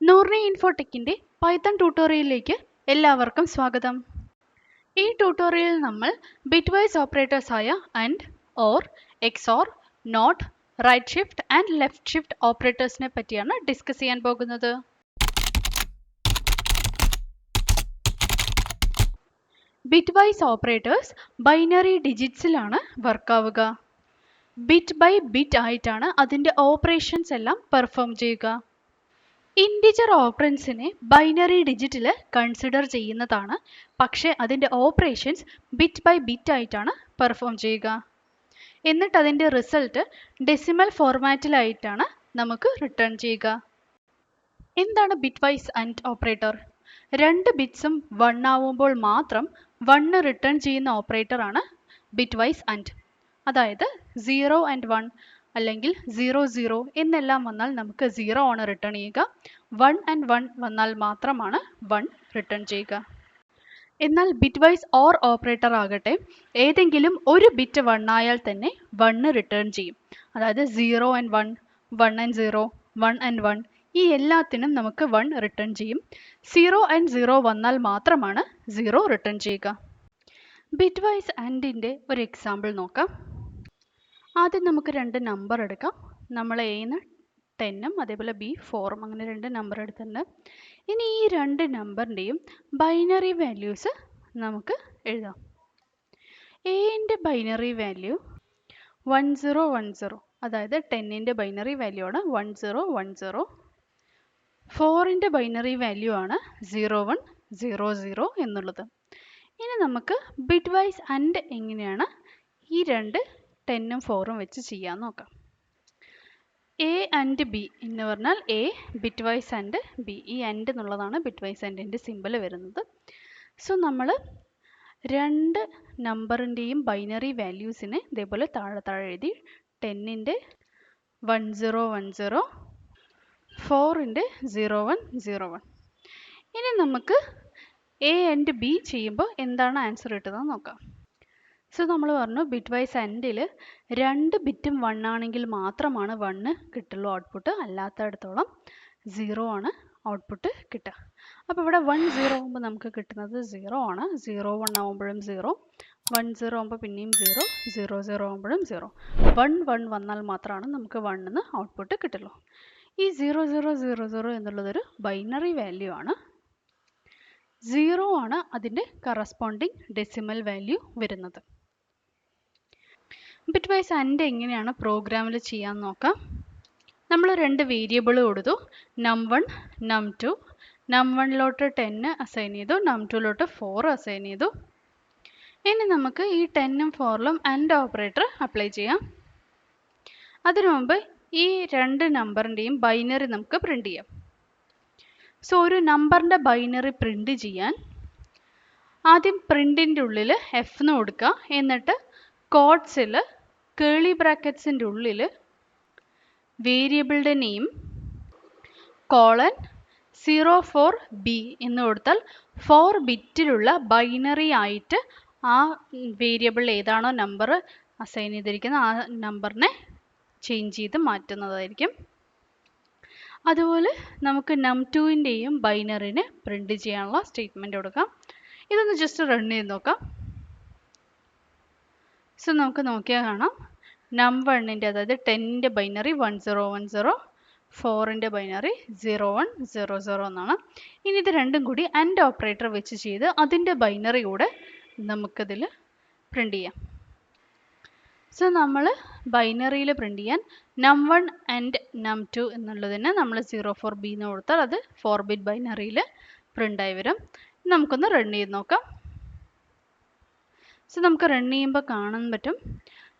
നൂർണി ഇൻഫോടെക്കിൻ്റെ Python ട്യൂട്ടോറിയലിലേക്ക് എല്ലാവർക്കും സ്വാഗതം. ഈ ട്യൂട്ടോറിയലിൽ നമ്മൾ ബിറ്റ്വൈസ് ഓപ്പറേറ്റേഴ്സ് ആയ and, or, XOR, not, right shift and left shift ഓപ്പറേറ്റേഴ്സിനെ പറ്റിയാണ് ഡിസ്കസ് ചെയ്യാൻ പോകുന്നത്. ബിറ്റ്വൈസ് ഓപ്പറേറ്റേഴ്സ് ബൈനറി ഡിജിറ്റ്സിലാണ് വർക്ക് ആവുക. ബിറ്റ് ബൈ ബിറ്റ് ആയിട്ടാണ് അതിൻ്റെ ഓപ്പറേഷൻസ് എല്ലാം പെർഫോം ചെയ്യുക. ഇൻറ്റിജർ ഓപ്പറൻസിനെ ബൈനറി ഡിജിറ്റിൽ കൺസിഡർ ചെയ്യുന്നതാണ്, പക്ഷേ അതിൻ്റെ ഓപ്പറേഷൻസ് ബിറ്റ് ബൈ ബിറ്റ് ആയിട്ടാണ് പെർഫോം ചെയ്യുക. എന്നിട്ട് അതിൻ്റെ റിസൾട്ട് ഡെസിമൽ ഫോർമാറ്റിലായിട്ടാണ് നമുക്ക് റിട്ടേൺ ചെയ്യുക. എന്താണ് ബിറ്റ് വൈസ് ആൻഡ് ഓപ്പറേറ്റർ? രണ്ട് ബിറ്റ്സും 1 ആവുമ്പോൾ മാത്രം 1 റിട്ടേൺ ചെയ്യുന്ന ഓപ്പറേറ്ററാണ് ബിറ്റ് വൈസ് ആൻഡ്. അതായത് 0 ആൻഡ് 1 അല്ലെങ്കിൽ 0 0 എന്നെല്ലാം വന്നാൽ നമുക്ക് 0 ആണ് റിട്ടേൺ ചെയ്യുക. 1 ആൻഡ് 1 വന്നാൽ മാത്രമാണ് 1 റിട്ടേൺ ചെയ്യുക. എന്നാൽ ബിറ്റ് വൈസ് ഓർ ഓപ്പറേറ്റർ ആകട്ടെ, ഏതെങ്കിലും ഒരു ബിറ്റ് 1 ആയാൽ തന്നെ 1 റിട്ടേൺ ചെയ്യും. അതായത് 0 ആൻഡ് 1, 1 ആൻഡ് 0, 1 ആൻഡ് 1 ഈ എല്ലാത്തിനും നമുക്ക് 1 റിട്ടേൺ ചെയ്യും. 0 ആൻഡ് 0 വന്നാൽ മാത്രമാണ് 0 റിട്ടേൺ ചെയ്യുക. ബിറ്റ് വൈസ് ആൻഡിൻ്റെ ഒരു എക്സാമ്പിൾ നോക്കാം. ആദ്യം നമുക്ക് രണ്ട് നമ്പർ എടുക്കാം. നമ്മൾ എന്ന് 10ഉം അതേപോലെ ബി 4ഉം അങ്ങനെ രണ്ട് നമ്പർ എടുത്തിട്ടുണ്ട്. ഇനി ഈ രണ്ട് നമ്പറിൻ്റെയും ബൈനറി വാല്യൂസ് നമുക്ക് എഴുതാം. എൻ്റെ ബൈനറി വാല്യൂ 1010, അതായത് 10ൻ്റെ ബൈനറി വാല്യൂ ആണ് 1010. 4ൻ്റെ ബൈനറി വാല്യൂ ആണ് 0100 എന്നുള്ളത്. ഇനി നമുക്ക് ബിറ്റ് വൈസ് ആൻഡ് എങ്ങനെയാണ് ഈ രണ്ട് 10ഉം 4ഉം വെച്ച് ചെയ്യാൻ നോക്കാം. എ ആൻഡ് ബി എന്ന് പറഞ്ഞാൽ A bitwise and B. ഈ ആൻഡ് എന്നുള്ളതാണ് ബിറ്റ് വൈസ് ആൻഡിൻ്റെ സിമ്പിൾ വരുന്നത്. സോ നമ്മൾ രണ്ട് നമ്പറിൻ്റെയും ബൈനറി വാല്യൂസിനെ ഇതേപോലെ താഴെ എഴുതി. 10ൻ്റെ 1010, 4ൻ്റെ 0101. ഇനി നമുക്ക് എ ആൻഡ് ബി ചെയ്യുമ്പോൾ എന്താണ് ആൻസർ കിട്ടുന്നത് നോക്കാം. സോ നമ്മൾ പറഞ്ഞു ബിറ്റ് വൈസ് ആൻഡിൽ രണ്ട് ബിറ്റും 1 ആണെങ്കിൽ മാത്രമാണ് 1 കിട്ടുള്ളൂ ഔട്ട്പുട്ട്, അല്ലാത്തടത്തോളം 0 ആണ് ഔട്ട്പുട്ട് കിട്ടുക. അപ്പോൾ ഇവിടെ 1 0 ആകുമ്പോൾ നമുക്ക് കിട്ടുന്നത് 0 ആണ്. 0 1 ആകുമ്പോഴും 0, 1 0 ആകുമ്പോൾ പിന്നെയും 0, 0 0 ആകുമ്പോഴും 0. 1 1 വന്നാൽ മാത്രമാണ് നമുക്ക് 1 എന്ന് ഔട്ട്പുട്ട് കിട്ടുള്ളൂ. ഈ 0 0 0 0 എന്നുള്ളതൊരു ബൈനറി വാല്യൂ ആണ്. 0 ആണ് അതിൻ്റെ കറസ്പോണ്ടിങ് ഡെസിമൽ വാല്യൂ വരുന്നത്. ബിറ്റ് വൈസ് ആൻഡ് എങ്ങനെയാണ് പ്രോഗ്രാമിൽ ചെയ്യാൻ നോക്കാം. നമ്മൾ രണ്ട് വേരിയബിൾ കൊടുത്തു, num1 num2. num1ലോട്ട് 10 അസൈൻ ചെയ്തു, num2ലോട്ട് 4 അസൈൻ ചെയ്തു. ഇനി നമുക്ക് ഈ 10ഉം 4ഉം ആൻഡ് ഓപ്പറേറ്റർ അപ്ലൈ ചെയ്യാം. അതിനു മുമ്പ് ഈ രണ്ട് നമ്പറിൻ്റെയും ബൈനറി നമുക്ക് പ്രിൻ്റ് ചെയ്യാം. സോ ഒരു നമ്പറിൻ്റെ ബൈനറി പ്രിൻ്റ് ചെയ്യാൻ ആദ്യം പ്രിൻറ്റിൻ്റെ ഉള്ളിൽ F എന്ന് കൊടുക്കുക. എന്നിട്ട് കോഡ്സിൽ കേളി ബ്രാക്കറ്റ്സിൻ്റെ ഉള്ളിൽ വേരിയബിളിൻ്റെ നെയിം :04b എന്ന് കൊടുത്താൽ 4 ബിറ്റിലുള്ള ബൈനറി ആയിട്ട് ആ വേരിയബിൾ ഏതാണോ നമ്പർ അസൈൻ ചെയ്തിരിക്കുന്നത് ആ നമ്പറിനെ ചേഞ്ച് ചെയ്ത് മാറ്റുന്നതായിരിക്കും. അതുപോലെ നമുക്ക് num2ൻ്റെയും ബൈനറിനെ പ്രിൻ്റ് ചെയ്യാനുള്ള സ്റ്റേറ്റ്മെൻറ്റ് കൊടുക്കാം. ഇതൊന്ന് ജസ്റ്റ് റൺ ചെയ്ത് നോക്കാം. സോ നമുക്ക് നോക്കിയാൽ കാണാം num1ൻ്റെ അതായത് 10ൻ്റെ ബൈനറി 1010, 4ൻ്റെ ബൈനറി 0100 എന്നാണ്. ഇനി ഇത് രണ്ടും കൂടി ആൻഡ് ഓപ്പറേറ്റർ വെച്ച് ചെയ്ത് അതിൻ്റെ ബൈനറി കൂടെ നമുക്കിതിൽ പ്രിൻ്റ് ചെയ്യാം. സോ നമ്മൾ ബൈനറിയിൽ പ്രിൻ്റ് ചെയ്യാൻ num1 ആൻഡ് num2 എന്നുള്ളതിന് നമ്മൾ 04b എന്ന് കൊടുത്താൽ അത് 4 ബിറ്റ് ബൈനറിയിൽ പ്രിൻ്റായി വരും. നമുക്കൊന്ന് റൺ ചെയ്ത് നോക്കാം. സോ നമുക്ക് റൺ ചെയ്യുമ്പോൾ കാണാൻ പറ്റും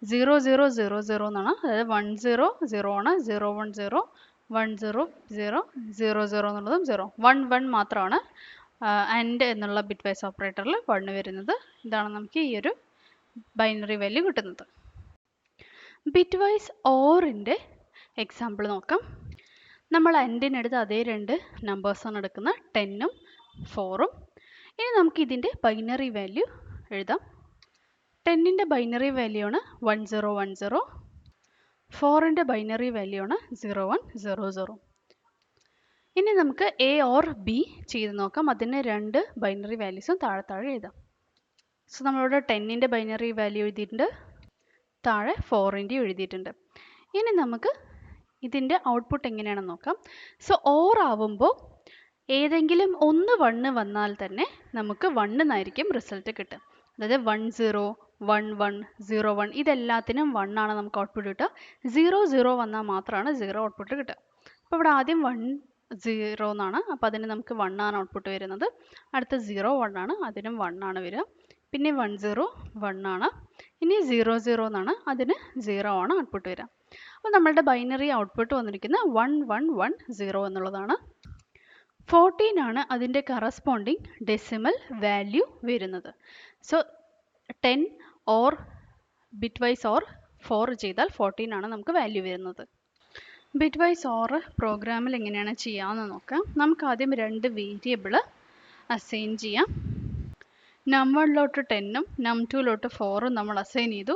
0000 എന്നാണ്, അതായത് 10 0 ആണ്, 010 100 00 എന്നുള്ളതും 0 1 1 മാത്രമാണ് ആൻഡ് എന്നുള്ള ബിറ്റ് വൈസ് ഓപ്പറേറ്ററിൽ 1 വരുന്നത്. ഇതാണ് നമുക്ക് ഈ ഒരു ബൈനറി വാല്യൂ കിട്ടുന്നത്. ബിറ്റ് വൈസ് ഓറിൻ്റെ എക്സാമ്പിൾ നോക്കാം. നമ്മൾ ആൻഡിനെടുത്ത് അതേ രണ്ട് നമ്പേഴ്സാണ് എടുക്കുന്നത്, 10ഉം 4ഉം. ഇനി നമുക്ക് ഇതിൻ്റെ ബൈനറി വാല്യൂ എഴുതാം. 10ൻ്റെ ബൈനറി വാല്യൂ ആണ് 1010, 4ൻ്റെ ബൈനറി വാല്യൂ ആണ് 0100. ഇനി നമുക്ക് എ ഓർ ബി ചെയ്ത് നോക്കാം. അതിന് രണ്ട് ബൈനറി വാല്യൂസും താഴെ താഴെ എഴുതാം. സോ നമ്മളിവിടെ 10ൻ്റെ ബൈനറി വാല്യൂ എഴുതിയിട്ടുണ്ട്, താഴെ 4ൻ്റെ എഴുതിയിട്ടുണ്ട്. ഇനി നമുക്ക് ഇതിൻ്റെ ഔട്ട്പുട്ട് എങ്ങനെയാണെന്ന് നോക്കാം. സോ ഓർ ആവുമ്പോൾ ഏതെങ്കിലും ഒന്ന് 1 വന്നാൽ തന്നെ നമുക്ക് 1 എന്നായിരിക്കും റിസൾട്ട് കിട്ടുക. അതായത് 1 0 1 1 0 1 ഇതെല്ലാത്തിനും 1 ആണ് നമുക്ക് ഔട്ട്പുട്ട് കിട്ടുക. 0 0 വന്നാൽ മാത്രമാണ് 0 ഔട്ട്പുട്ട് കിട്ടുക. അപ്പോൾ ഇവിടെ ആദ്യം 1 0 എന്നാണ്, അപ്പോൾ അതിന് നമുക്ക് 1 ആണ് ഔട്ട്പുട്ട് വരുന്നത്. അടുത്ത 0 1 ആണ്, അതിനും 1 ആണ് വരിക. പിന്നെ 1 0 1 ആണ്. ഇനി 0 0 എന്നാണ്, അതിന് 0 ആണ് ഔട്ട്പുട്ട് വരിക. അപ്പോൾ നമ്മളുടെ ബൈനറി ഔട്ട്പുട്ട് വന്നിരിക്കുന്നത് 1 1 1 0 എന്നുള്ളതാണ്. 14 ആണ് അതിൻ്റെ കറസ്പോണ്ടിങ് ഡെസിമൽ വാല്യൂ വരുന്നത്. So 10 or bitwise or 4 ചെയ്താൽ 14 ആണ് നമുക്ക് വാല്യൂ വരുന്നത്. ബിറ്റ് വൈസ് ഓർ പ്രോഗ്രാമിൽ എങ്ങനെയാണ് ചെയ്യാമെന്ന് നോക്കാം. നമുക്ക് ആദ്യം രണ്ട് വേരിയബിൾ അസൈൻ ചെയ്യാം. num1ലോട്ട് 10ഉം num2ലോട്ട് 4ഉം നമ്മൾ അസൈൻ ചെയ്തു.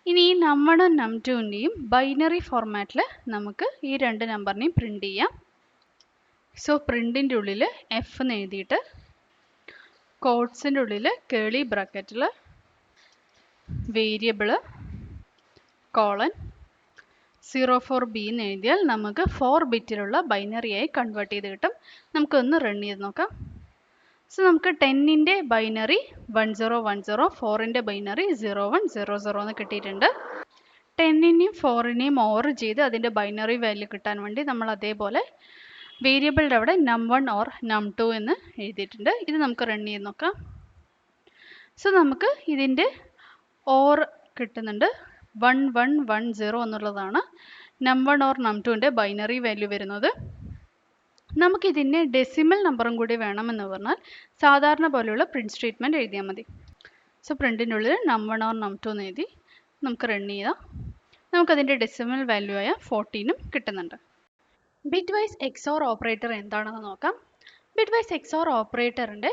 ഇനി ഈ num1ഉം num2ൻ്റെയും ബൈനറി ഫോർമാറ്റിൽ നമുക്ക് ഈ രണ്ട് നമ്പറിനെയും പ്രിൻ്റ് ചെയ്യാം. സോ പ്രിൻറ്റിൻ്റെ ഉള്ളിൽ എഫ് എന്ന് എഴുതിയിട്ട് കോഡ്സിൻ്റെ ഉള്ളിൽ കേളി ബ്രാക്കറ്റിൽ വേരിയബിൾ കോളൻ 04b എന്ന് എഴുതിയാൽ നമുക്ക് 4 ബിറ്റിലുള്ള ബൈനറിയായി കൺവേർട്ട് ചെയ്ത് കിട്ടും. നമുക്കൊന്ന് റൺ ചെയ്ത് നോക്കാം. സോ നമുക്ക് 10ൻ്റെ ബൈനറി 1010, 4ൻ്റെ ബൈനറി 0100 എന്ന് കിട്ടിയിട്ടുണ്ട്. 10നെയും 4നെയും ഓർ ചെയ്ത് അതിൻ്റെ ബൈനറി വാല്യൂ കിട്ടാൻ വേണ്ടി നമ്മൾ അതേപോലെ വേരിയബിളിൻ്റെ അവിടെ num1 ഓർ num2 എന്ന് എഴുതിയിട്ടുണ്ട്. ഇത് നമുക്ക് റൺ ചെയ്ത് നോക്കാം. സോ നമുക്ക് ഇതിൻ്റെ ഓർ കിട്ടുന്നുണ്ട്. 1110 എന്നുള്ളതാണ് num1 ഓർ num2ൻ്റെ ബൈനറി വാല്യൂ വരുന്നത്. നമുക്കിതിൻ്റെ ഡെസിമൽ നമ്പറും കൂടി വേണമെന്ന് പറഞ്ഞാൽ സാധാരണ പോലെയുള്ള പ്രിൻറ്റ് സ്റ്റേറ്റ്മെൻറ്റ് എഴുതിയാൽ മതി. സോ പ്രിൻറ്റിൻ്റെ ഉള്ളിൽ num1 ഓർ num2 എന്ന് എഴുതി നമുക്ക് റൺ ചെയ്യാം. നമുക്കതിൻ്റെ ഡെസിമൽ വാല്യൂ ആയ 14ഉം കിട്ടുന്നുണ്ട്. ബിറ്റ് വൈസ് എക്സോർ ഓപ്പറേറ്റർ എന്താണെന്ന് നോക്കാം. ബിറ്റ് വൈസ് എക്സോർ ഓപ്പറേറ്ററിൻ്റെ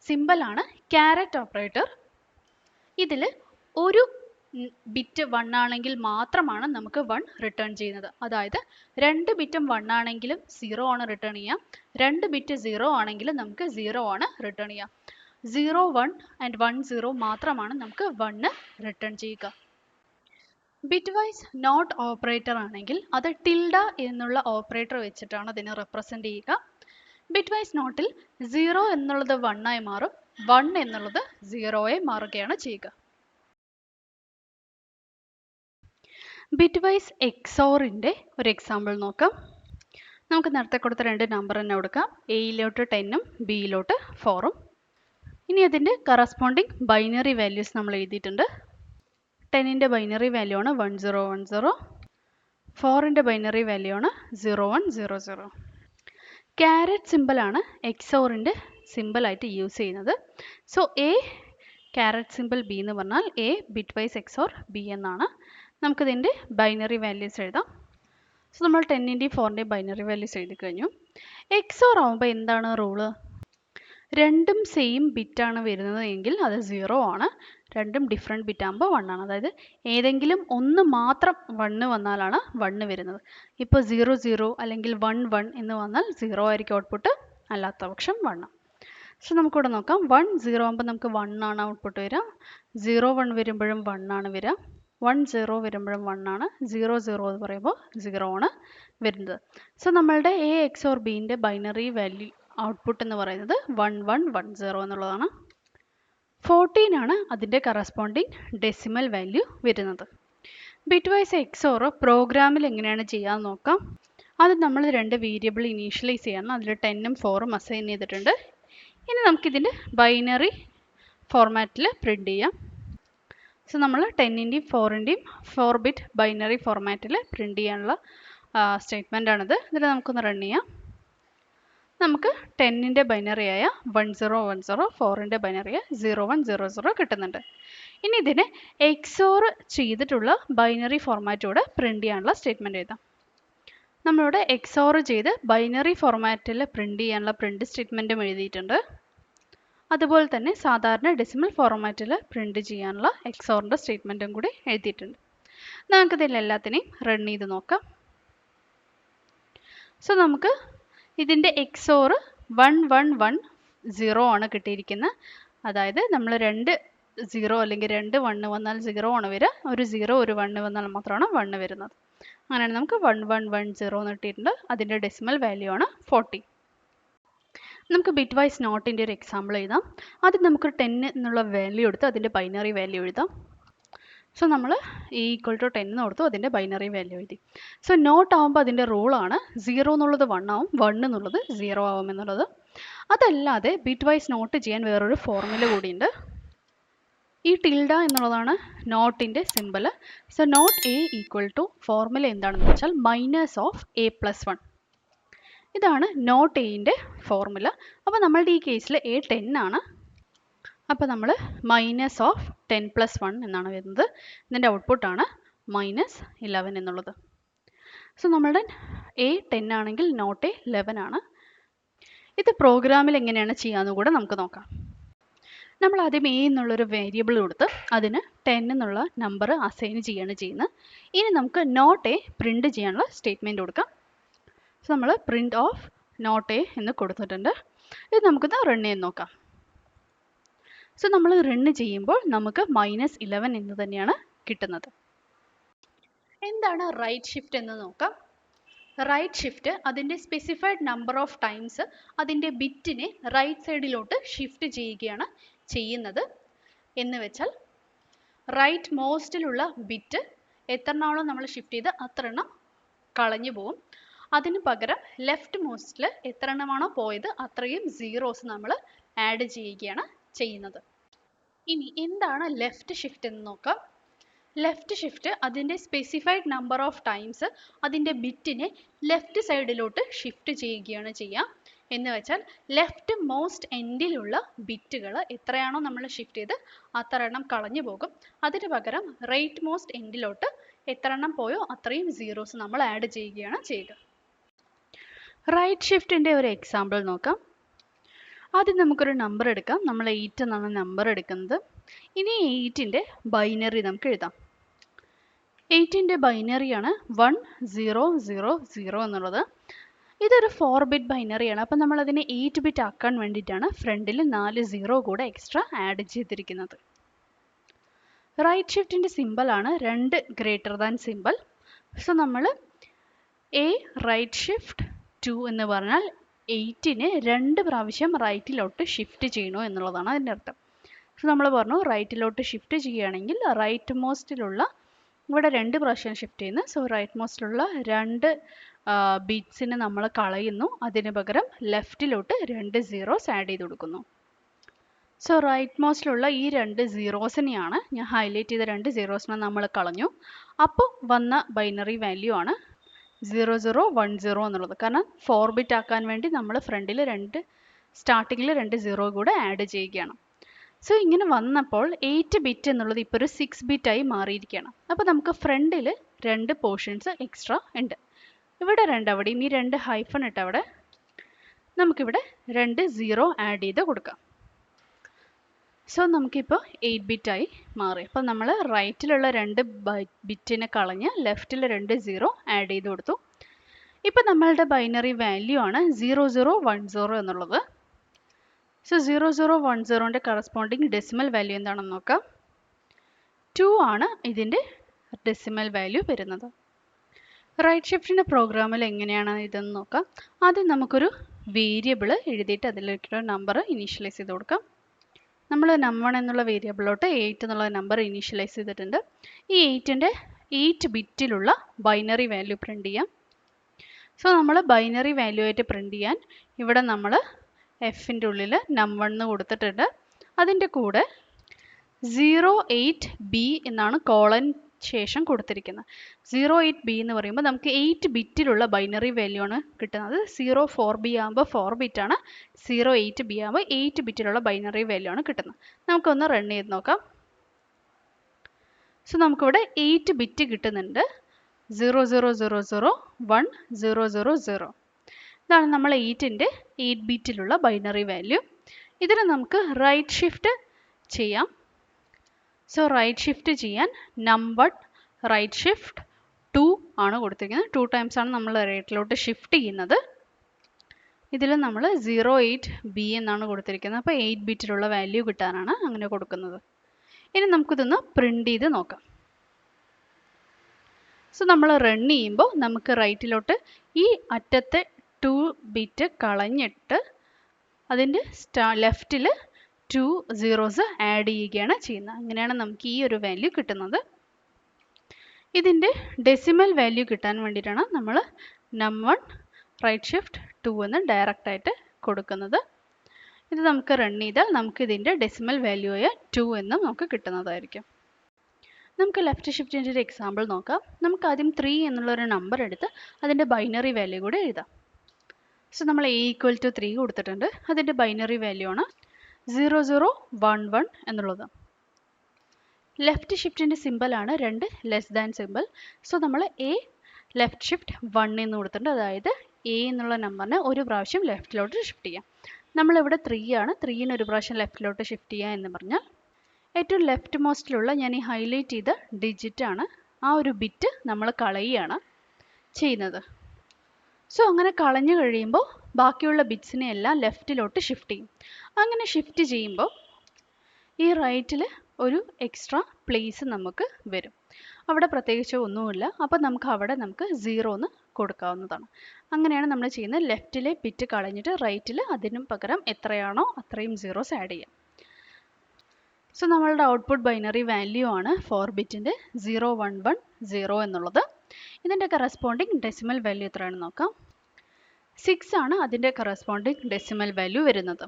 സിമ്പലാണ് ക്യാരറ്റ് ഓപ്പറേറ്റർ. ഇതിൽ ഒരു ബിറ്റ് 1 ആണെങ്കിൽ മാത്രമാണ് നമുക്ക് 1 റിട്ടേൺ ചെയ്യുന്നത്. അതായത് 2 ബിറ്റും 1 ആണെങ്കിലും 0 ആണ് റിട്ടേൺ ചെയ്യുക, 2 ബിറ്റ് 0 ആണെങ്കിലും നമുക്ക് 0 ആണ് റിട്ടേൺ ചെയ്യുക. 0 1 ആൻഡ് 1 0 മാത്രമാണ് നമുക്ക് 1 റിട്ടേൺ ചെയ്യുക. ബിറ്റ് വൈസ് നോട്ട് ഓപ്പറേറ്റർ ആണെങ്കിൽ അത് ടിൽഡ എന്നുള്ള ഓപ്പറേറ്റർ വെച്ചിട്ടാണ് അതിനെ റെപ്രസെൻ്റ് ചെയ്യുക. ബിറ്റ് വൈസ് നോട്ടിൽ 0 എന്നുള്ളത് 1 ആയി മാറും, 1 എന്നുള്ളത് 0 ആയി മാറുകയാണ് ചെയ്യുക. ബിറ്റ് വൈസ് എക്സോറിൻ്റെ ഒരു എക്സാമ്പിൾ നോക്കാം. നമുക്ക് നേരത്തെ കൊടുത്ത രണ്ട് നമ്പർ തന്നെ കൊടുക്കാം. എയിലോട്ട് 10ഉം ബിയിലോട്ട് 4ഉം. ഇനി അതിൻ്റെ കറസ്പോണ്ടിങ് ബൈനറി വാല്യൂസ് നമ്മൾ എഴുതിയിട്ടുണ്ട്. 10ൻ്റെ ബൈനറി വാല്യൂ ആണ് 1010, 4ൻ്റെ ബൈനറി വാല്യൂ ആണ് 0100. ക്യാരറ്റ് സിമ്പിളാണ് എക്സോറിൻ്റെ സിമ്പിളായിട്ട് യൂസ് ചെയ്യുന്നത്. So A caret symbol B എന്ന് പറഞ്ഞാൽ A bitwise XOR B എന്നാണ്. നമുക്കിതിൻ്റെ ബൈനറി വാല്യൂസ് എഴുതാം. സോ നമ്മൾ 10ൻ്റെയും 4ൻ്റെയും ബൈനറി വാല്യൂസ് എഴുതി കഴിഞ്ഞു. എക്സോർ ആകുമ്പോൾ എന്താണ് റൂള്? രണ്ടും സെയിം ബിറ്റാണ് വരുന്നത് എങ്കിൽ അത് 0 ആണ്, രണ്ടും ഡിഫറെൻറ്റ് ബിറ്റ് ആകുമ്പോൾ 1 ആണ്. അതായത് ഏതെങ്കിലും ഒന്ന് മാത്രം 1 വന്നാലാണ് 1 വരുന്നത്. ഇപ്പോൾ 0 0 അല്ലെങ്കിൽ 1 1 എന്ന് വന്നാൽ 0 ആയിരിക്കും ഔട്ട്പുട്ട്, അല്ലാത്ത പക്ഷം 1. സോ നമുക്കിവിടെ നോക്കാം. 1 0 ആകുമ്പോൾ നമുക്ക് 1 ആണ് ഔട്ട്പുട്ട് വരിക, 0 1 വരുമ്പോഴും 1 ആണ് വരിക, 1 0 വരുമ്പോഴും 1 ആണ്, 0 0 എന്ന് പറയുമ്പോൾ 0 ആണ് വരുന്നത്. സോ നമ്മളുടെ എ എക്സോർ ബിൻ്റെ ബൈനറി വാല്യൂ ഔട്ട്പുട്ട് എന്ന് പറയുന്നത് 1110 എന്നുള്ളതാണ്. 14 ആണ് അതിൻ്റെ കറസ്പോണ്ടിങ് ഡെസിമൽ വാല്യൂ വരുന്നത്. ബിറ്റ് വൈസ് എക്സോർ പ്രോഗ്രാമിൽ എങ്ങനെയാണ് ചെയ്യാമെന്ന് നോക്കാം. അത് നമ്മൾ രണ്ട് വേരിയബിൾ ഇനീഷ്യലൈസ് ചെയ്യണം. അതിൽ 10ഉം 4ഉം അസൈൻ ചെയ്തിട്ടുണ്ട്. ഇനി നമുക്കിതിൻ്റെ ബൈനറി ഫോർമാറ്റിൽ പ്രിൻ്റ് ചെയ്യാം. സോ നമ്മൾ 10ൻ്റെയും 4ൻ്റെയും 4 ബിറ്റ് ബൈനറി ഫോർമാറ്റിൽ പ്രിൻ്റ് ചെയ്യാനുള്ള സ്റ്റേറ്റ്മെൻ്റ് ആണിത്. ഇതിൽ നമുക്കൊന്ന് റൺ ചെയ്യാം. നമുക്ക് 10ൻ്റെ ബൈനറി ആയ 1010, 4ൻ്റെ ബൈനറി ആയ 0100 കിട്ടുന്നുണ്ട്. ഇനി ഇതിനെ എക്സോർ ചെയ്തിട്ടുള്ള ബൈനറി ഫോർമാറ്റോടെ പ്രിൻ്റ് ചെയ്യാനുള്ള സ്റ്റേറ്റ്മെൻറ്റ് എഴുതാം. നമ്മളിവിടെ എക്സോർ ചെയ്ത് ബൈനറി ഫോർമാറ്റിൽ പ്രിൻ്റ് ചെയ്യാനുള്ള പ്രിൻ്റ് സ്റ്റേറ്റ്മെൻറ്റും എഴുതിയിട്ടുണ്ട്. അതുപോലെ തന്നെ സാധാരണ ഡെസിമൽ ഫോർമാറ്റിൽ പ്രിൻ്റ് ചെയ്യാനുള്ള എക്സോറിൻ്റെ സ്റ്റേറ്റ്മെൻറ്റും കൂടി എഴുതിയിട്ടുണ്ട്. നമുക്കിതിൽ എല്ലാത്തിനെയും റൺ ചെയ്ത് നോക്കാം. സോ നമുക്ക് ഇതിൻ്റെ XOR 1 ആണ് കിട്ടിയിരിക്കുന്നത്. അതായത് നമ്മൾ രണ്ട് 0 അല്ലെങ്കിൽ രണ്ട് 1 വന്നാൽ 0 ആണ് വരിക, ഒരു 0 ഒരു 1 വന്നാൽ മാത്രമാണ് 1 വരുന്നത്. അങ്ങനെയാണ് നമുക്ക് 1110 എന്ന് കിട്ടിയിട്ടുണ്ട്. അതിൻ്റെ ഡെസിമൽ വാല്യൂ ആണ് 40. നമുക്ക് ബിറ്റ് വൈസ് നോട്ടിൻ്റെ ഒരു എക്സാമ്പിൾ എഴുതാം. ആദ്യം നമുക്ക് 10 എന്നുള്ള വാല്യൂ എടുത്ത് അതിൻ്റെ ബൈനറി വാല്യൂ എഴുതാം. സോ നമ്മൾ = 10 എന്ന് കൊടുത്തു, അതിൻ്റെ ബൈനറി വാല്യൂ എഴുതി. സോ നോട്ട് ആകുമ്പോൾ അതിൻ്റെ റൂളാണ് 0 എന്നുള്ളത് 1 ആവും, 1 എന്നുള്ളത് 0 ആവും എന്നുള്ളത്. അതല്ലാതെ ബിറ്റ് വൈസ് നോട്ട് ചെയ്യാൻ വേറൊരു ഫോർമുല കൂടിയുണ്ട്. ഈ ടിൽഡ എന്നുള്ളതാണ് നോട്ടിൻ്റെ simple. So not A = formula എന്താണെന്ന് വെച്ചാൽ -(a+1). ഇതാണ് നോട്ട് എയുടെ ഫോർമുല. അപ്പോൾ നമ്മളുടെ ഈ കേസിൽ A 10 ആണ്. അപ്പോൾ നമ്മൾ -(10+1) എന്നാണ് വരുന്നത്. ഇതിൻ്റെ ഔട്ട്പുട്ടാണ് -11 എന്നുള്ളത്. സോ നമ്മളുടെ A 10 ആണെങ്കിൽ നോട്ട് A 11 ആണ്. ഇത് പ്രോഗ്രാമിൽ എങ്ങനെയാണ് ചെയ്യാമെന്ന് കൂടെ നമുക്ക് നോക്കാം. നമ്മൾ ആദ്യം A എന്നുള്ളൊരു വേരിയബിൾ കൊടുത്ത് അതിന് 10 എന്നുള്ള നമ്പർ അസൈൻ ചെയ്യാണ് ചെയ്യുന്നത്. ഇനി നമുക്ക് നോട്ട് A പ്രിൻറ്റ് ചെയ്യാനുള്ള സ്റ്റേറ്റ്മെൻറ്റ് കൊടുക്കാം. സോ നമ്മൾ പ്രിൻറ്റ് ഓഫ് നോട്ട് A എന്ന് കൊടുത്തിട്ടുണ്ട്. ഇത് നമുക്കൊന്ന് റൺ ചെയ്ത് നോക്കാം. സോ നമ്മൾ റൺ ചെയ്യുമ്പോൾ നമുക്ക് -11 എന്ന് തന്നെയാണ് കിട്ടുന്നത്. എന്താണ് റൈറ്റ് ഷിഫ്റ്റ് എന്ന് നോക്കാം. റൈറ്റ് ഷിഫ്റ്റ് അതിൻ്റെ സ്പെസിഫൈഡ് നമ്പർ ഓഫ് ടൈംസ് അതിൻ്റെ ബിറ്റിനെ റൈറ്റ് സൈഡിലോട്ട് ഷിഫ്റ്റ് ചെയ്യുകയാണ് ചെയ്യുന്നത്. എന്ന് വെച്ചാൽ റൈറ്റ് മോസ്റ്റിലുള്ള ബിറ്റ് എത്രണ്ണാണോ നമ്മൾ ഷിഫ്റ്റ് ചെയ്ത് അത്രണ്ണം കളഞ്ഞു പോവും. അതിന് പകരം ലെഫ്റ്റ് മോസ്റ്റിൽ എത്ര എണ്ണമാണോ പോയത് അത്രയും സീറോസ് നമ്മൾ ആഡ് ചെയ്യുകയാണ് ചെയ്യുന്നത്. ഇനി എന്താണ് ലെഫ്റ്റ് ഷിഫ്റ്റ് എന്ന് നോക്കാം. ലെഫ്റ്റ് ഷിഫ്റ്റ് അതിൻ്റെ സ്പെസിഫൈഡ് നമ്പർ ഓഫ് ടൈംസ് അതിൻ്റെ ബിറ്റിനെ ലെഫ്റ്റ് സൈഡിലോട്ട് ഷിഫ്റ്റ് ചെയ്യുകയാണ് ചെയ്യുക. എന്ന് വെച്ചാൽ ലെഫ്റ്റ് മോസ്റ്റ് എൻഡിലുള്ള ബിറ്റുകൾ എത്രയാണോ നമ്മൾ ഷിഫ്റ്റ് ചെയ്ത് അത്ര എണ്ണം കളഞ്ഞു പോകും. അതിന് പകരം റൈറ്റ് മോസ്റ്റ് എൻഡിലോട്ട് എത്ര എണ്ണം പോയോ അത്രയും സീറോസ് നമ്മൾ ആഡ് ചെയ്യുകയാണ് ചെയ്യുക. റൈറ്റ് ഷിഫ്റ്റിൻ്റെ ഒരു എക്സാമ്പിൾ നോക്കാം. ആദ്യം നമുക്കൊരു നമ്പർ എടുക്കാം. നമ്മൾ 8 എന്നാണ് നമ്പർ എടുക്കുന്നത്. ഇനി 8ൻ്റെ ബൈനറി നമുക്ക് എഴുതാം. 8ൻ്റെ ബൈനറിയാണ് 1000 എന്നുള്ളത്. ഇതൊരു 4 ബിറ്റ് ബൈനറിയാണ്. അപ്പം നമ്മളതിനെ 8 ബിറ്റ് ആക്കാൻ വേണ്ടിയിട്ടാണ് ഫ്രണ്ടിൽ 4 0 കൂടെ എക്സ്ട്രാ ആഡ് ചെയ്തിരിക്കുന്നത്. റൈറ്റ് ഷിഫ്റ്റിൻ്റെ സിമ്പിളാണ് 2 സിമ്പിൾ. സോ നമ്മൾ A റൈറ്റ് ഷിഫ്റ്റ് 2 എന്ന് പറഞ്ഞാൽ 8നെ 2 പ്രാവശ്യം റൈറ്റിലോട്ട് ഷിഫ്റ്റ് ചെയ്യണോ എന്നുള്ളതാണ് അതിൻ്റെ അർത്ഥം. സോ നമ്മൾ പറഞ്ഞു റൈറ്റിലോട്ട് ഷിഫ്റ്റ് ചെയ്യുകയാണെങ്കിൽ റൈറ്റ് മോസ്റ്റിലുള്ള ഇവിടെ 2 പ്രാവശ്യം ഷിഫ്റ്റ് ചെയ്യുന്നു. സോ റൈറ്റ് മോസ്റ്റിലുള്ള 2 ബീറ്റ്സിനെ നമ്മൾ കളയുന്നു. അതിന് പകരം ലെഫ്റ്റിലോട്ട് 2 സീറോസ് ആഡ് ചെയ്ത് കൊടുക്കുന്നു. സോ റൈറ്റ് മോസ്റ്റിലുള്ള ഈ 2 സീറോസിനെയാണ് ഞാൻ ഹൈലൈറ്റ് ചെയ്ത 2 സീറോസിനെ നമ്മൾ കളഞ്ഞു. അപ്പോൾ വന്ന ബൈനറി വാല്യൂ ആണ് 0010 എന്നുള്ളത്. കാരണം 4 ബിറ്റ് ആക്കാൻ വേണ്ടി നമ്മൾ ഫ്രണ്ടിൽ സ്റ്റാർട്ടിങ്ങിൽ 2 0 കൂടെ ആഡ് ചെയ്യുകയാണ്. സോ ഇങ്ങനെ വന്നപ്പോൾ 8 ബിറ്റ് എന്നുള്ളത് ഇപ്പോൾ ഒരു 6 ബിറ്റായി മാറിയിരിക്കുകയാണ്. അപ്പോൾ നമുക്ക് ഫ്രണ്ടിൽ 2 പോർഷൻസ് എക്സ്ട്രാ ഉണ്ട്. ഇവിടെ 2 അവിടെയും ഈ 2 ഹൈഫൺ ഇട്ട് അവിടെ നമുക്കിവിടെ 2 0 ആഡ് ചെയ്ത് കൊടുക്കാം. സോ നമുക്കിപ്പോൾ 8 ബിറ്റായി മാറി. അപ്പോൾ നമ്മൾ റൈറ്റിലുള്ള 2 ബിറ്റിനെ കളഞ്ഞ് ലെഫ്റ്റിൽ 2 0 ആഡ് ചെയ്ത് കൊടുത്തു. ഇപ്പോൾ നമ്മളുടെ ബൈനറി വാല്യൂ ആണ് 0010 എന്നുള്ളത്. സോ 0010ൻ്റെ കറസ്പോണ്ടിങ് ഡെസിമൽ വാല്യൂ എന്താണെന്ന് നോക്കാം. 2 ആണ് ഇതിൻ്റെ ഡെസിമൽ വാല്യൂ വരുന്നത്. റൈറ്റ് ഷിഫ്റ്റിൻ്റെ പ്രോഗ്രാമിൽ എങ്ങനെയാണ് ഇതെന്ന് നോക്കാം. ആദ്യം നമുക്കൊരു വേരിയബിൾ എഴുതിയിട്ട് അതിലേക്കൊരു നമ്പർ ഇനീഷ്യലൈസ് ചെയ്ത് കൊടുക്കാം. നമ്മൾ num1 എന്നുള്ള വേരിയബിളിലോട്ട് 8 എന്നുള്ള നമ്പർ ഇനീഷ്യലൈസ് ചെയ്തിട്ടുണ്ട്. ഈ 8ൻ്റെ 8 ബിറ്റിലുള്ള ബൈനറി വാല്യൂ പ്രിൻറ്റ് ചെയ്യാം. സോ നമ്മൾ ബൈനറി വാല്യൂ ആയിട്ട് പ്രിൻറ്റ് ചെയ്യാൻ ഇവിടെ നമ്മൾ എഫിൻ്റെ ഉള്ളിൽ num1 എന്ന് കൊടുത്തിട്ടുണ്ട്. അതിൻ്റെ കൂടെ 08B എന്നാണ് കോളൻ ശേഷം കൊടുത്തിരിക്കുന്നത്. 08B എന്ന് പറയുമ്പോൾ നമുക്ക് 8 ബിറ്റിലുള്ള ബൈനറി വാല്യൂ ആണ് കിട്ടുന്നത്. 04B ആകുമ്പോൾ 4 ബിറ്റ് ആണ്, 08B ആകുമ്പോൾ 8 ബിറ്റിലുള്ള ബൈനറി വാല്യൂ ആണ് കിട്ടുന്നത്. നമുക്കൊന്ന് റൺ ചെയ്ത് നോക്കാം. സോ നമുക്കിവിടെ 8 ബിറ്റ് കിട്ടുന്നുണ്ട്. 00001000. ഇതാണ് നമ്മൾ 8ൻ്റെ 8 ബിറ്റിലുള്ള ബൈനറി വാല്യൂ. ഇതിന് നമുക്ക് റൈറ്റ് ഷിഫ്റ്റ് ചെയ്യാം. സോ റൈറ്റ് ഷിഫ്റ്റ് ചെയ്യാൻ num1 റൈറ്റ് ഷിഫ്റ്റ് 2 ആണ് കൊടുത്തിരിക്കുന്നത്. 2 ടൈംസ് ആണ് നമ്മൾ റൈറ്റിലോട്ട് ഷിഫ്റ്റ് ചെയ്യുന്നത്. ഇതിൽ നമ്മൾ 08B എന്നാണ് കൊടുത്തിരിക്കുന്നത്. അപ്പോൾ 8 ബിറ്റിലുള്ള വാല്യൂ കിട്ടാനാണ് അങ്ങനെ കൊടുക്കുന്നത്. ഇനി നമുക്കിതൊന്ന് പ്രിൻ്റ് ചെയ്ത് നോക്കാം. സോ നമ്മൾ റൺ ചെയ്യുമ്പോൾ നമുക്ക് റൈറ്റിലോട്ട് ഈ അറ്റത്തെ 2 ബിറ്റ് കളഞ്ഞിട്ട് അതിൻ്റെ ലെഫ്റ്റിൽ 2 സീറോസ് ആഡ് ചെയ്യുകയാണ് ചെയ്യുന്നത്. അങ്ങനെയാണ് നമുക്ക് ഈ ഒരു വാല്യൂ കിട്ടുന്നത്. ഇതിൻ്റെ ഡെസിമൽ വാല്യൂ കിട്ടാൻ വേണ്ടിയിട്ടാണ് നമ്മൾ num1 റൈറ്റ് ഷിഫ്റ്റ് 2 എന്ന് ഡയറക്റ്റ് ആയിട്ട് കൊടുക്കുന്നത്. ഇത് നമുക്ക് റൺ ചെയ്താൽ നമുക്ക് ഇതിൻ്റെ ഡെസിമൽ വാല്യൂ ആയ 2 എന്നും നമുക്ക് കിട്ടുന്നതായിരിക്കും. നമുക്ക് ലെഫ്റ്റ് ഷിഫ്റ്റിൻ്റെ ഒരു എക്സാമ്പിൾ നോക്കാം. നമുക്ക് ആദ്യം 3 എന്നുള്ളൊരു നമ്പർ എടുത്ത് അതിൻ്റെ ബൈനറി വാല്യൂ കൂടെ എഴുതാം. സോ നമ്മൾ a = 3 കൊടുത്തിട്ടുണ്ട്. അതിൻ്റെ ബൈനറി വാല്യൂ ആണ് 0011 എന്നുള്ളത്. ലെഫ്റ്റ് ഷിഫ്റ്റിൻ്റെ സിമ്പിളാണ് 2 ലെസ് ദാൻ സിമ്പിൾ. സോ നമ്മൾ a ലെഫ്റ്റ് ഷിഫ്റ്റ് 1 എന്ന് കൊടുത്തിട്ടുണ്ട്. അതായത് a എന്നുള്ള നമ്പറിനെ ഒരു പ്രാവശ്യം ലെഫ്റ്റിലോട്ട് ഷിഫ്റ്റ് ചെയ്യാം. നമ്മളിവിടെ 3 ആണ്, 3ന് ഒരു പ്രാവശ്യം ലെഫ്റ്റിലോട്ട് ഷിഫ്റ്റ് ചെയ്യുക എന്ന് പറഞ്ഞാൽ ഏറ്റവും ലെഫ്റ്റ് മോസ്റ്റിലുള്ള ഞാൻ ഈ ഹൈലൈറ്റ് ചെയ്ത ഡിജിറ്റാണ്, ആ ഒരു ബിറ്റ് നമ്മൾ കളയുകയാണ് ചെയ്യുന്നത്. സോ അങ്ങനെ കളഞ്ഞു കഴിയുമ്പോൾ ബാക്കിയുള്ള ബിറ്റ്സിനെ എല്ലാം ലെഫ്റ്റിലോട്ട് ഷിഫ്റ്റ് ചെയ്യും. അങ്ങനെ ഷിഫ്റ്റ് ചെയ്യുമ്പോൾ ഈ റൈറ്റിൽ ഒരു എക്സ്ട്രാ പ്ലേസ് നമുക്ക് വരും. അവിടെ പ്രത്യേകിച്ച് ഒന്നുമില്ല. അപ്പോൾ നമുക്ക് അവിടെ 0 എന്ന് കൊടുക്കാവുന്നതാണ്. അങ്ങനെയാണ് നമ്മൾ ചെയ്യുന്നത്. ലെഫ്റ്റിലെ ബിറ്റ് കളഞ്ഞിട്ട് റൈറ്റിൽ അതിനും പകരം എത്രയാണോ അത്രയും സീറോസ് ആഡ് ചെയ്യാം. സോ നമ്മളുടെ ഔട്ട്പുട്ട് ബൈനറി വാല്യൂ ആണ് 4 ബിറ്റിൻ്റെ 0110 എന്നുള്ളത്. ഇതിൻ്റെ കറസ്പോണ്ടിങ് ഡെസിമൽ വാല്യൂ എത്രയാണെന്ന് നോക്കാം. 6 ആണ് അതിൻ്റെ കറസ്പോണ്ടിങ് ഡെസിമൽ വാല്യൂ വരുന്നത്.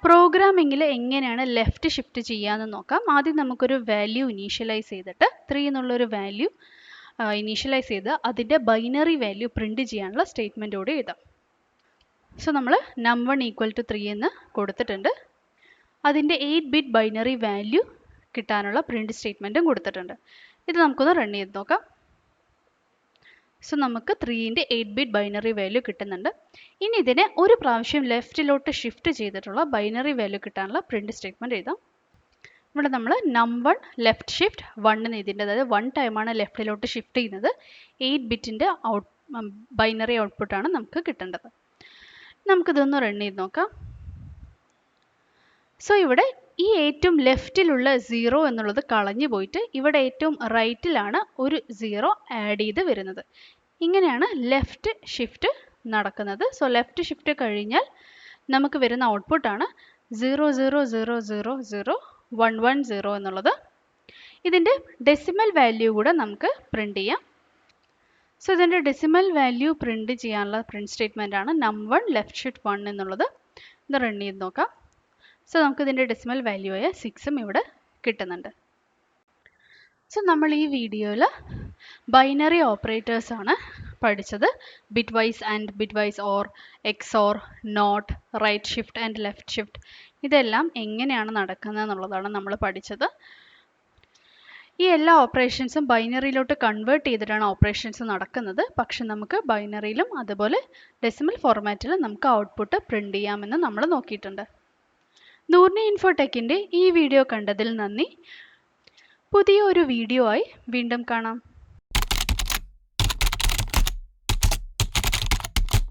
പ്രോഗ്രാമിങ്ങിൽ എങ്ങനെയാണ് ലെഫ്റ്റ് ഷിഫ്റ്റ് ചെയ്യാമെന്ന് നോക്കാം. ആദ്യം നമുക്കൊരു വാല്യൂ ഇനീഷ്യലൈസ് ചെയ്തിട്ട് 3 എന്നുള്ളൊരു വാല്യൂ ഇനീഷ്യലൈസ് ചെയ്ത് അതിൻ്റെ ബൈനറി വാല്യൂ പ്രിൻറ്റ് ചെയ്യാനുള്ള സ്റ്റേറ്റ്മെൻറ്റ് കൂടി എഴുതാം. സോ നമ്മൾ num1 = 3 എന്ന് കൊടുത്തിട്ടുണ്ട്. അതിൻ്റെ 8 ബിറ്റ് ബൈനറി വാല്യൂ കിട്ടാനുള്ള പ്രിൻറ്റ് സ്റ്റേറ്റ്മെൻറ്റും കൊടുത്തിട്ടുണ്ട്. ഇത് നമുക്കൊന്ന് റൺ ചെയ്ത് നോക്കാം. സോ നമുക്ക് 3ൻ്റെ 8 ബിറ്റ് ബൈനറി വാല്യൂ കിട്ടുന്നുണ്ട്. ഇനി ഇതിനെ ഒരു പ്രാവശ്യം ലെഫ്റ്റിലോട്ട് ഷിഫ്റ്റ് ചെയ്തിട്ടുള്ള ബൈനറി വാല്യൂ കിട്ടാനുള്ള പ്രിൻറ്റ് സ്റ്റേറ്റ്മെൻറ്റ് എഴുതാം. ഇവിടെ നമ്മൾ num1 ലെഫ്റ്റ് ഷിഫ്റ്റ് 1 എന്ന് എഴുതിയിട്ടുണ്ട്. അതായത് 1 ടൈമാണ് ലെഫ്റ്റിലോട്ട് ഷിഫ്റ്റ് ചെയ്യുന്നത്. 8 ബിറ്റിൻ്റെ ബൈനറി ഔട്ട്പുട്ടാണ് നമുക്ക് കിട്ടേണ്ടത്. നമുക്കിതൊന്ന് റൺ ചെയ്ത് നോക്കാം. സോ ഇവിടെ ഈ ഏറ്റവും ലെഫ്റ്റിലുള്ള 0 എന്നുള്ളത് കളഞ്ഞു പോയിട്ട് ഇവിടെ ഏറ്റവും റൈറ്റിലാണ് ഒരു 0 ആഡ് ചെയ്ത് വരുന്നത്. ഇങ്ങനെയാണ് ലെഫ്റ്റ് ഷിഫ്റ്റ് നടക്കുന്നത്. സോ ലെഫ്റ്റ് ഷിഫ്റ്റ് കഴിഞ്ഞാൽ നമുക്ക് വരുന്ന ഔട്ട്പുട്ടാണ് 00000110 എന്നുള്ളത്. ഇതിൻ്റെ ഡെസിമൽ വാല്യൂ കൂടെ നമുക്ക് പ്രിൻ്റ് ചെയ്യാം. സോ ഇതിൻ്റെ ഡെസിമൽ വാല്യൂ പ്രിൻ്റ് ചെയ്യാനുള്ള പ്രിൻറ്റ് സ്റ്റേറ്റ്മെൻ്റ് ആണ് num1 ലെഫ്റ്റ് ഷിഫ്റ്റ് 1 എന്നുള്ളത്. ഇത് റൺ ചെയ്ത് നോക്കാം. സോ നമുക്ക് ഇതിൻ്റെ ഡെസിമൽ വാല്യൂ ആയ 6ഉം ഇവിടെ കിട്ടുന്നുണ്ട്. സോ നമ്മൾ ഈ വീഡിയോയിൽ ബൈനറി ഓപ്പറേറ്റേഴ്സ് ആണ് പഠിച്ചത്. Bitwise and bitwise or, XOR, not, right shift and left shift ഇതെല്ലാം എങ്ങനെയാണ് നടക്കുന്നത് എന്നുള്ളതാണ് നമ്മൾ പഠിച്ചത്. ഈ എല്ലാ ഓപ്പറേഷൻസും ബൈനറിയിലോട്ട് കൺവേർട്ട് ചെയ്തിട്ടാണ് ഓപ്പറേഷൻസ് നടക്കുന്നത്. പക്ഷെ നമുക്ക് ബൈനറിയിലും അതുപോലെ ഡെസിമൽ ഫോർമാറ്റിലും നമുക്ക് ഔട്ട്പുട്ട് പ്രിൻ്റ് ചെയ്യാമെന്ന് നമ്മൾ നോക്കിയിട്ടുണ്ട്. നൂർനി ഇൻഫോടെക്കിൻ്റെ ഈ വീഡിയോ കണ്ടതിൽ നന്ദി. പുതിയ ഒരു വീഡിയോ ആയി വീണ്ടും കാണാം.